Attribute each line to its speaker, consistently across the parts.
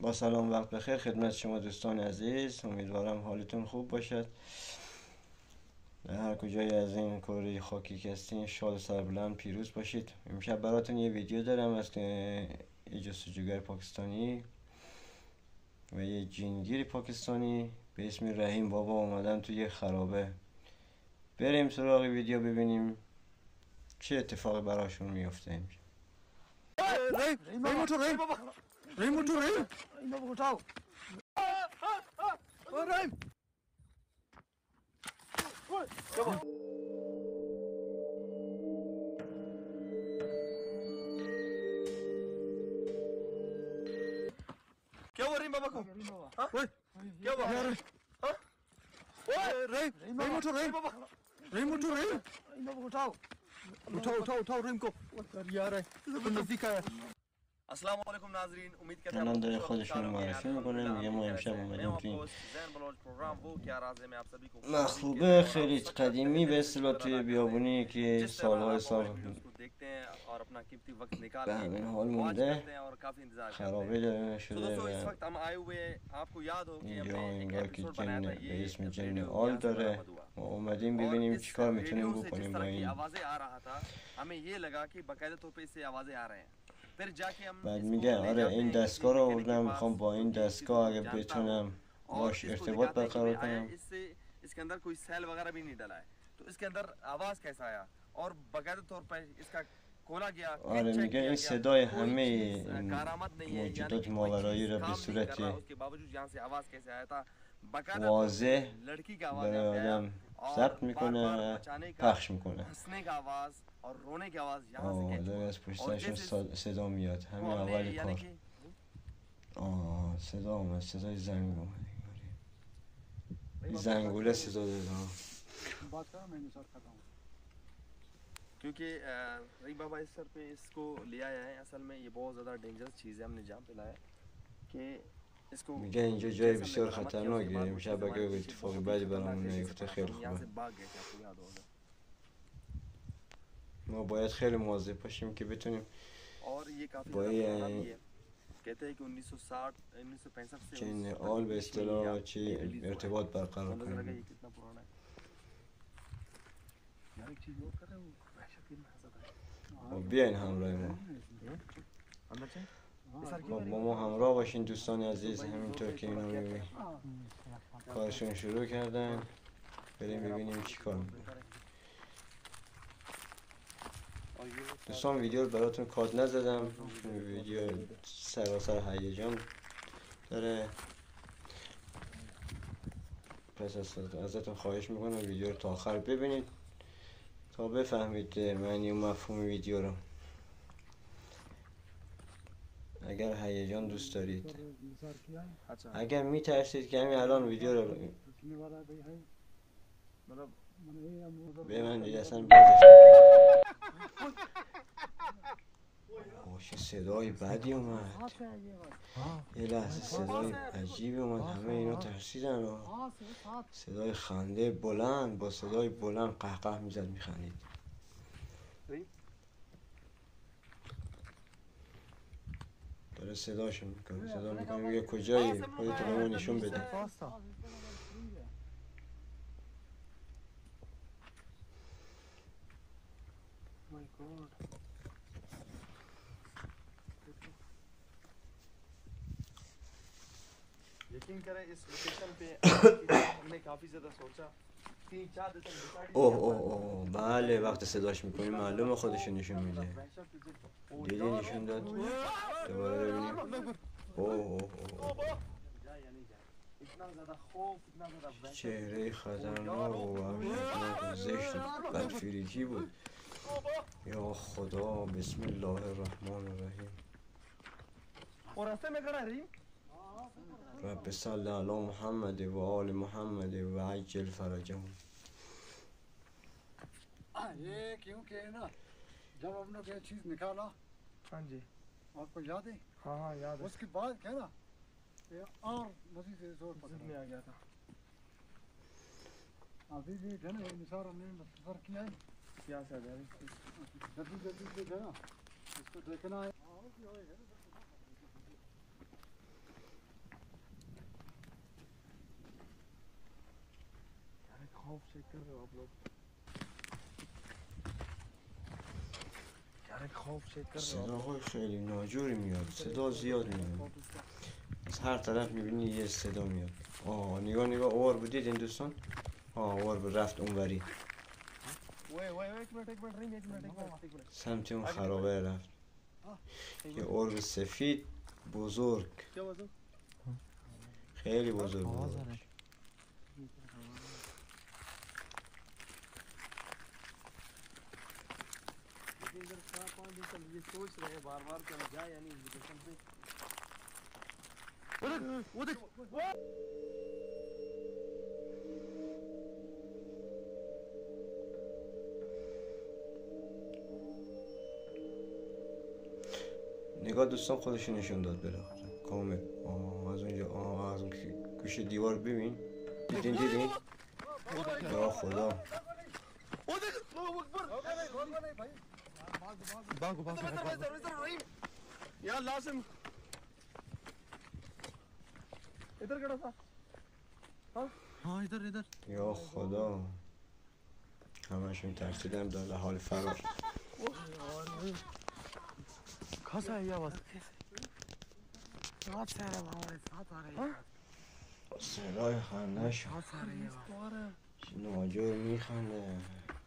Speaker 1: با سلام وقت بخیر خدمت شما دوستان عزیز. امیدوارم حالتون خوب باشد. در هر کجای از این کره خاکی که هستین شاد و سربلند پیروز باشید. امشب براتون یه ویدیو دارم از یه جستجوگر پاکستانی و یه جینگیر پاکستانی به اسم رحیم بابا اومدن توی یه خرابه. بریم سراغ ویدیو ببینیم چه اتفاقی براشون میفته. امشب
Speaker 2: क्या हुआ रहीम बाबा को? क्या हुआ? हाँ? रहीम उठो रहीम बाबा। रहीम उठो रहीम। रहीम बाबा उठाओ। उठाओ रहीम को। यार है। तो नजदीक आया। अस्सलाम वालेकुम नाज़रीन, उम्मीद करता हूं
Speaker 1: الان داره خودشون رو معرفی میکنه. میگه ما امشب اومدیم توی مخروبه خیلی قدیمی به اصطلاح توی بیابونی که سالهای سال به همین حال مونده، خرابه داره شده و اینجا انگار که جن به اسم جن آل داره. ما اومدیم ببینیم چیکار میتونیم بکنیم با این. بعد میگه آره این دستگاه رو آوردم، میخوام با این دستگاه اگه بتونم باش ارتباط برقرار کنم.
Speaker 2: इसके अंदर कोई सेल वगैरह भी नहीं डला है तो इसके अंदर आवाज कैसा आया और बाकायदा तौर पर इसका खोला गया।
Speaker 1: آره میگه این صدای همه این موجودات ماورایی را به صورت واضح برای آدم ضبط میکنه و پخش میکنه. داره از پشت سرشون صدا میاد. همین اول کار صدا اومد، صدای زنگ اومد، زنگوله صدا داده.
Speaker 2: क्योंकि रही बाबा इस सर पे इसको ले आया है। असल में ये बहुत ज़्यादा डेंजरस चीज़ है, हमने जहाँ पे लाया कि इसको
Speaker 1: میگه اینجا جای بسیار خطرناکه. امشب اگه اتفاقی بدی برامون نیفته خیلی خوبه. ما باید خیلی مواظب باشیم که بتونیم با این جن آل به اصطلاح چی ارتباط برقرار کنیم. بیاین همراه ما. با ما همراه باشین دوستان عزیز. همینطور که اینا میبینیم کارشون شروع کردن. بریم ببینیم چی کار میکنن. دوستان ویدیو رو براتون کات نزدم، ویدیو سراسر هیجان داره. پس ازتون خواهش میکنم ویدیو رو تا آخر ببینید تا بفهمید معنی و مفهوم ویدیو رو. اگر هیجان دوست دارید، اگر میترسید که همین الان ویدیو رو ببندید اصلا بازش چه صدای بدی اومد. یه لحظه صدای عجیبی اومد. همه اینا ترسیدن و صدای خنده بلند، با صدای بلند قهقه میزد میخندید. داره صداشو میکنه، صدا میکنه میگه کجایی؟ خودتو به ما نشون بده.
Speaker 2: यकीन करें इस लोकेशन पे हमने काफी ज्यादा सोचा।
Speaker 1: اوه بله وقت صداش میکنیم معلومه خودشو نشون میده. دیدی نشون داد. دوباره ببینیم. چهره خطرناک و وحشتناک و زشت و بدفریکی بود. یا خدا، بسم الله الرحمن الرحیم. رب صل علی محمد و آل محمد و عجل فرجهم.
Speaker 3: ये क्यों के ना जब हमने कोई चीज निकाला,
Speaker 2: हाँ जी
Speaker 3: आपको याद है?
Speaker 2: हाँ याद है।
Speaker 3: उसके बाद क्या ना ये और मजीद से जोर पकड़
Speaker 2: में आ गया था।
Speaker 3: अभी भी है ना निसार हमने सफर किया है
Speaker 2: क्या सर
Speaker 3: जल्दी जल्दी से है ना इसको देखना है।
Speaker 2: चेक कर रहे हो आप लोग यार خواب चेक कर रहे हो
Speaker 1: صداهای خیلی ناجوری میاد، صدا زیاد میاد، از هر طرف میبینی یه صدا میاد. نگاه نگاه اوار بودید این دوستان؟ اوار رفت اونوری سمت اون خرابه رفت. یه ارگ سفید بزرگ، خیلی بزرگ بود.
Speaker 2: ये सोच रहे हैं बार-बार कि हम जाए या नहीं इनविटेशन पे वो देख
Speaker 1: نگاه دوستان خودش نشون داد بالاخره کامل. از اونجا از اون گوشه دیوار ببین، دیدین یا خدا.
Speaker 2: भागो भागो यार लासिम इधर खड़ा था हाँ इधर इधर
Speaker 1: یا خدا، همشون ترسیدن در حال فرار.
Speaker 2: कैसा है ये आवाज बहुत सारे हमारे साथ आ रहे हैं
Speaker 1: صدای خندش
Speaker 2: बहुत सारे ये
Speaker 1: ناجور میخنده،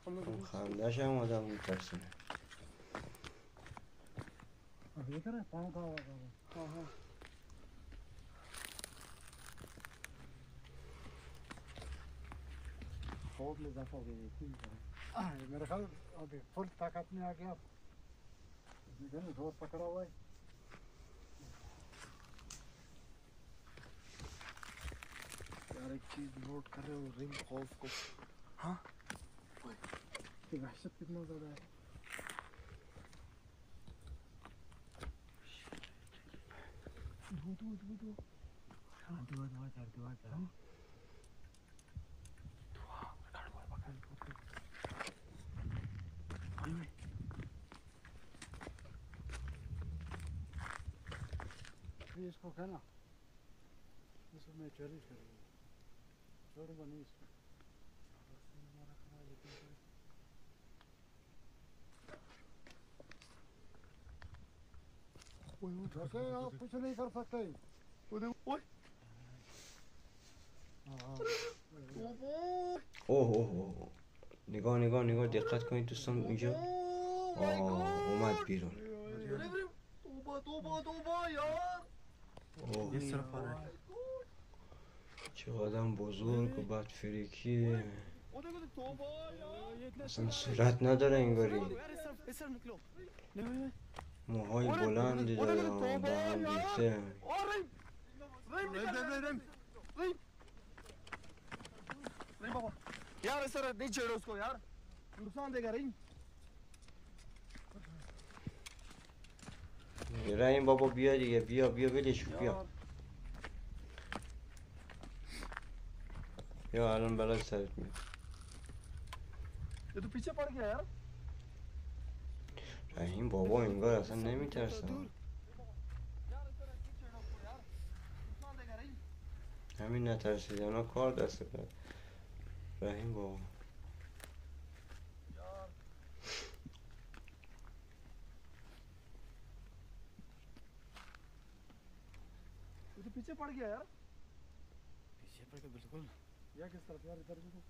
Speaker 1: اون خندش هم آدم میترسونه.
Speaker 2: ये कर पाँव का हाँ हाँ खौफ में इजाफा हो गया मेरा ख्याल अभी फुल ताकत में आ गया जोर पकड़ा हुआ है यार एक चीज नोट कर रहे हो रिंग खौफ को हाँ वहशत कितना ज्यादा है इसको कहना इसको मैं चैलेंज करूँगा छोड़ूंगा नहीं इसको वैसे आप कुछ नहीं कर सकते
Speaker 1: اوه نگاه نگاه نگاه دقت کنید دوستان اینجا. اومد بیرون. چه آدم بزرگ و بد فریکیه، اصلا صورت نداره انگاری، موهای بلندی داره با هم ریخته.
Speaker 2: यार सर नहीं छेड़ो उसको यार नुकसान देगा रही
Speaker 1: رحیم بابا بیا دیگه، بیا ولش بیا الان بلای سرت میاد.
Speaker 2: ये तो पीछे पड़ गया यार
Speaker 1: رحیم بابا انگار اصلا نمیترسه. همین نترسیدن ها کار دست کرد رحیم بابا.
Speaker 2: ये तो पीछे पड़ गया यार पीछे पड़ गया बिल्कुल या किस तरफ यार इधर देखो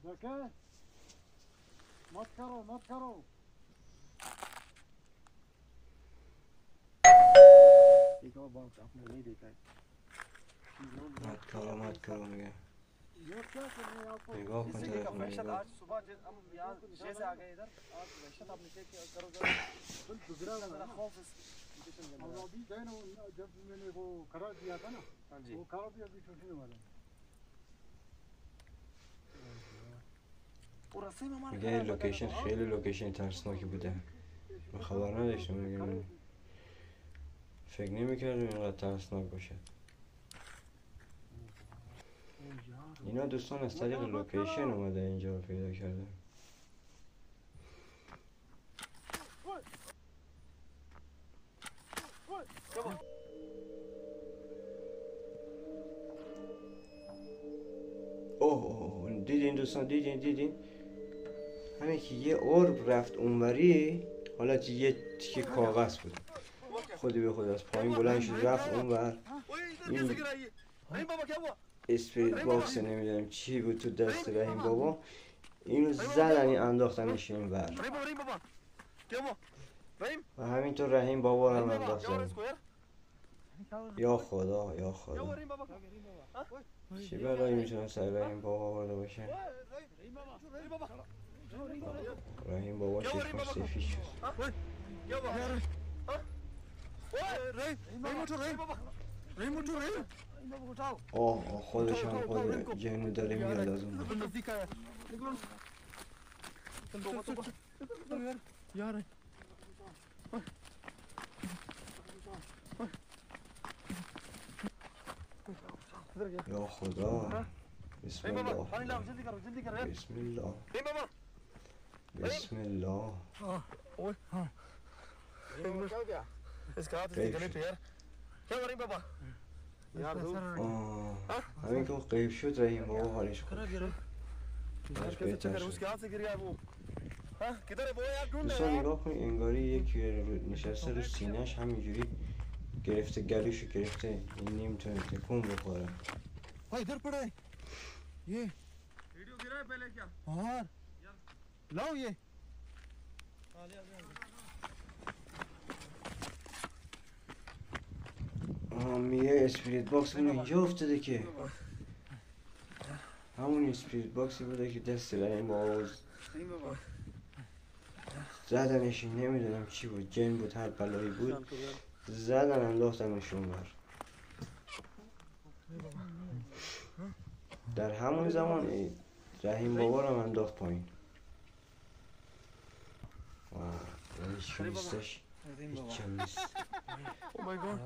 Speaker 2: देखे मत करो एक और बात आपने नहीं देखा है
Speaker 1: मत करो میگه.
Speaker 2: ये क्या कर रहे हैं आपको
Speaker 1: نگاه کن طرف
Speaker 2: वहशत
Speaker 1: نگاه.
Speaker 2: आज सुबह हम यहाँ नीचे से आ गए इधर आज वहशत आप नीचे करो जरा गुजरा मेरा खौफ और अभी गए ना जब मैंने वो करार दिया था ना वो करार भी अभी छूटने वाला है
Speaker 1: میگه این لوکیشن خیلی لوکیشن ترسناکی بوده، من خبر نداشتم. میگه فکر نمی‌کردم اینقدر ترسناک باشه. اینا دوستان از طریق لوکیشن اومده اینجا رو پیدا کرده. دوستان دیدین همین که یه ارب رفت اونوری، حالا یه تیکه کاغذ بود خودی به خود از پایین بلند شد رفت اونور. این اسپریت باکس نمیدونم چی بود تو دست رحیم بابا، اینو زدن این انداختنش اینور و همینطور رحیم بابا هم انداختن. یا خدا یا خدا چی بلایی میتونه سر رحیم بابا آورده باشه. رحیم بابا چشمش سفید شد. آه خودش هم خود جنو داره میاد از اون. یا خدا بسم الله بسم الله بسم الله. همین که قیب شد رحیم بابا حالش خوب بهتر شد. دوستان نگاه کنید انگاری یکی نشسته رو سینه‌اش همینجوری گرفته گلوشو گرفته، این نمیتونه تکون بخوره.
Speaker 2: इधर पड़ा है ये वीडियो गिरा है पहले क्या और लाओ ये
Speaker 1: میگه اسپریت باکس اینجا افتاده که همون اسپریت باکسی بوده که دست رحیم بابا زدنش، نمیدونم چی بود، جن بود هر بلایی بود، زدن انداختنش اونور. در همون زمان رحیم بابا رو انداخت پایین. هیچ نیستش، هیچ هم نیست.
Speaker 2: ओ माय गॉड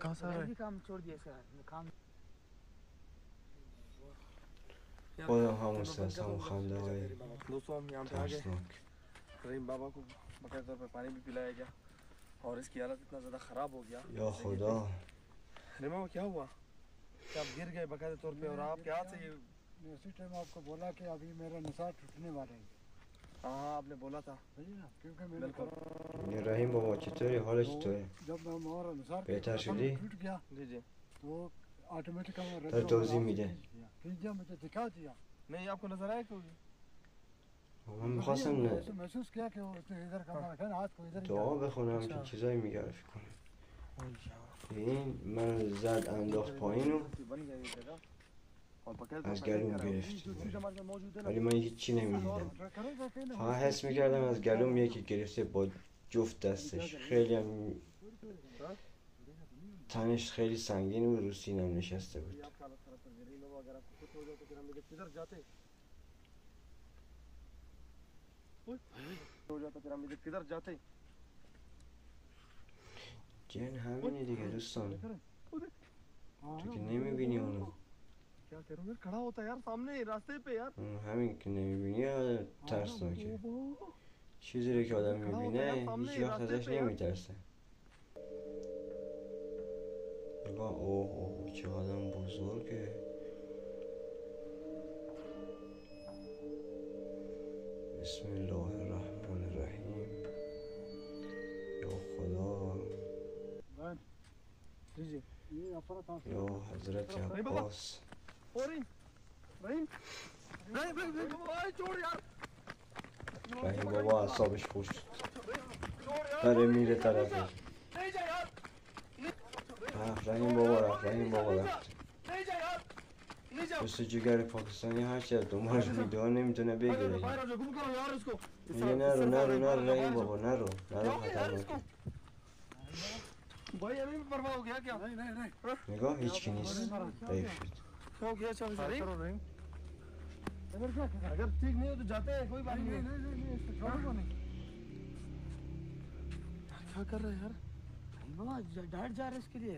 Speaker 2: कहां से आ रहा है
Speaker 4: काम छोड़ दिया सर काम
Speaker 1: خودم همون سنس همون خنده های
Speaker 2: दोस्तों हम यहां पे आ गए
Speaker 1: ترسناک.
Speaker 2: रहीम बाबा को बकायदा तौर पे पानी भी पिलाया गया और इसकी हालत इतना ज़्यादा ख़राब हो गया।
Speaker 1: یا خدا
Speaker 2: रहीम बाबा क्या हुआ कि आप गिर गए बकायदा तौर पे और आपके हाथ से ये
Speaker 3: इसी टाइम आपको बोला कि अभी मेरा निसार टूटने वाला है।
Speaker 2: हाँ आपने बोला था
Speaker 3: सही ना, क्योंकि मेरे
Speaker 2: बिल्कुल
Speaker 1: رحیم بابا چطوری؟ حالش چطوره؟
Speaker 3: जब हमारा निसार
Speaker 1: बेहतर शरीर?
Speaker 3: टूट गया
Speaker 2: जी जी
Speaker 3: तो ऑटोमेटिक
Speaker 1: तर توضیح میده.
Speaker 3: खींचा मुझे दिखा दिया।
Speaker 2: नहीं आपको नजर आया क्यों
Speaker 1: من میخواستم
Speaker 3: ऐसे महसूस किया कि वो इधर कमर रखा ना, हाथ को इधर ही
Speaker 1: دعا بخونم که چیزایی میگرد فکر کنم. این من زد انداخت پایین و
Speaker 2: बन गया ये जगह और बकायदा
Speaker 1: از گلوم گرفت، ولی من هیچی نمیدیدم، فقط حس میکردم از گلوم یکی گرفته با جفت دستش. خیلی هم تنش خیلی سنگین بود، رو سینم نشسته بود.
Speaker 2: किधर जाते
Speaker 1: جن همینه دیگه دوستان، تو که نمیبینی اونو،
Speaker 2: क्या करूं यार खड़ा होता है यार सामने रास्ते पे यार
Speaker 1: همین که نمیبینی ترسناکه. چیزی رو که آدم میبینه هیچ وقت ازش نمیترسه. نگاه اوه چه آدم بزرگه. بسم الله الرحمن الرحیم. یا خدا
Speaker 3: ये अपना था
Speaker 1: یا حضرت عباس.
Speaker 2: रहीम रहीम रहीम रहीम भाई छोड़ यार
Speaker 1: رحیم بابا اعصابش خوش شد، داره میره طرفش.
Speaker 2: नहीं जा यार
Speaker 1: رفت رحیم بابا رفت، رحیم بابا رفت.
Speaker 2: नहीं जा यार नहीं जा
Speaker 1: جست جگر پاکستانی هرچی از دنبالش میده نمیتونه بگیره.
Speaker 2: बाहर आ जाओ गुम करो यार इसको
Speaker 1: میگه نرو نرو نرو رحیم بابا نرو نرو خطرناکه.
Speaker 2: भाई अभी भी बर्बाद हो गया क्या
Speaker 3: नहीं नहीं नहीं
Speaker 1: نگاه هیچکی نیست، غیب شد.
Speaker 2: हो गया चल करो रहीम
Speaker 3: इधर क्या कर रहा है?
Speaker 2: अगर ठीक नहीं हो तो जाते हैं कोई बात
Speaker 3: नहीं
Speaker 2: नहीं
Speaker 3: नहीं नहीं नहीं इसको छोड़ूंगा नहीं।
Speaker 2: क्या कर रहा है यार
Speaker 4: बाबा डाइट जा रहे इसके लिए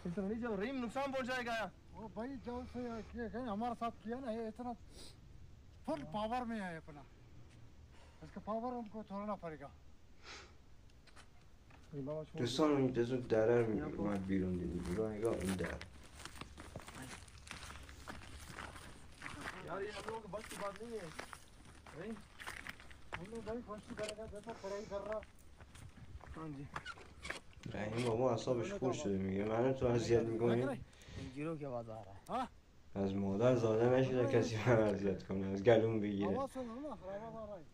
Speaker 2: इतना नहीं जाओ रहीम नुकसान पहुंचाएगा यार
Speaker 3: वो भाई जो से किया गया हमारे साथ किया ना, ये इतना फुल पावर में है अपना, इसका पावर हमको छोड़ना पड़ेगा।
Speaker 1: دوستان اون از اون دره رو اومد بیرون، دیدی برو نگاه اون در
Speaker 2: यार ये हम लोगों के बस की बात नहीं है। नहीं
Speaker 3: हम लोग भाई कोशिश करेंगे, देखो पढ़ाई कर रहा।
Speaker 2: हाँ जी
Speaker 1: رحیم بابا اعصابش خورد شده میگه منو تو اذیت میکنی.
Speaker 4: जीरो की आवाज आ रहा है
Speaker 1: از مادر زاده نشده کسی من اذیت کنه از گلوم بگیره.
Speaker 3: आवाज सुनो ना, खराब आ रहा है।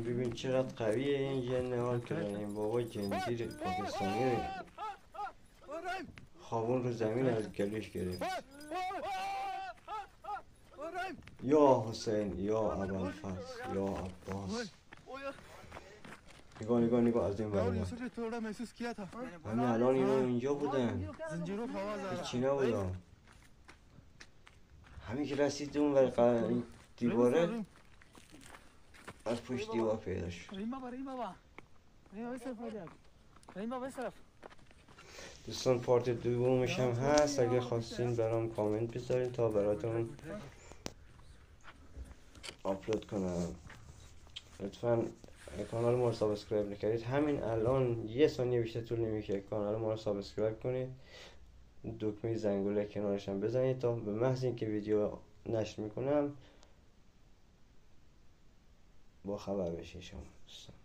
Speaker 1: ببین چقدر قویه این جن حال که رحیم بابا جنگیر پاکستانی خوابون رو زمین از گلوش گرفت. یا حسین یا ابوالفضل یا عباس. نگاه از این برابر.
Speaker 2: यूसुफ थोड़ा महसूस किया था
Speaker 1: همین الان اینا اینجا بودن
Speaker 2: जंजीरों का आवाज आ
Speaker 1: هیچی نبودن. همین که رسید اون ور دیواره از پشت دیوار پیدا شد.
Speaker 4: रहीम बाबा इस तरफ आ जा रहीम बाबा इस तरफ
Speaker 1: دوستان پارت دومش هم هست، اگه خواستین برام کامنت بذارین تا براتون آپلود کنم. لطفا کانال ما رو سابسکرایب نکردید همین الان 1 ثانیه بیشتر طول نمیکشه کانال ما رو سابسکرایب کنید، دکمه زنگوله کنارش هم بزنید تا به محض اینکه ویدیو نشر میکنم با خبر بشین شما دوستان.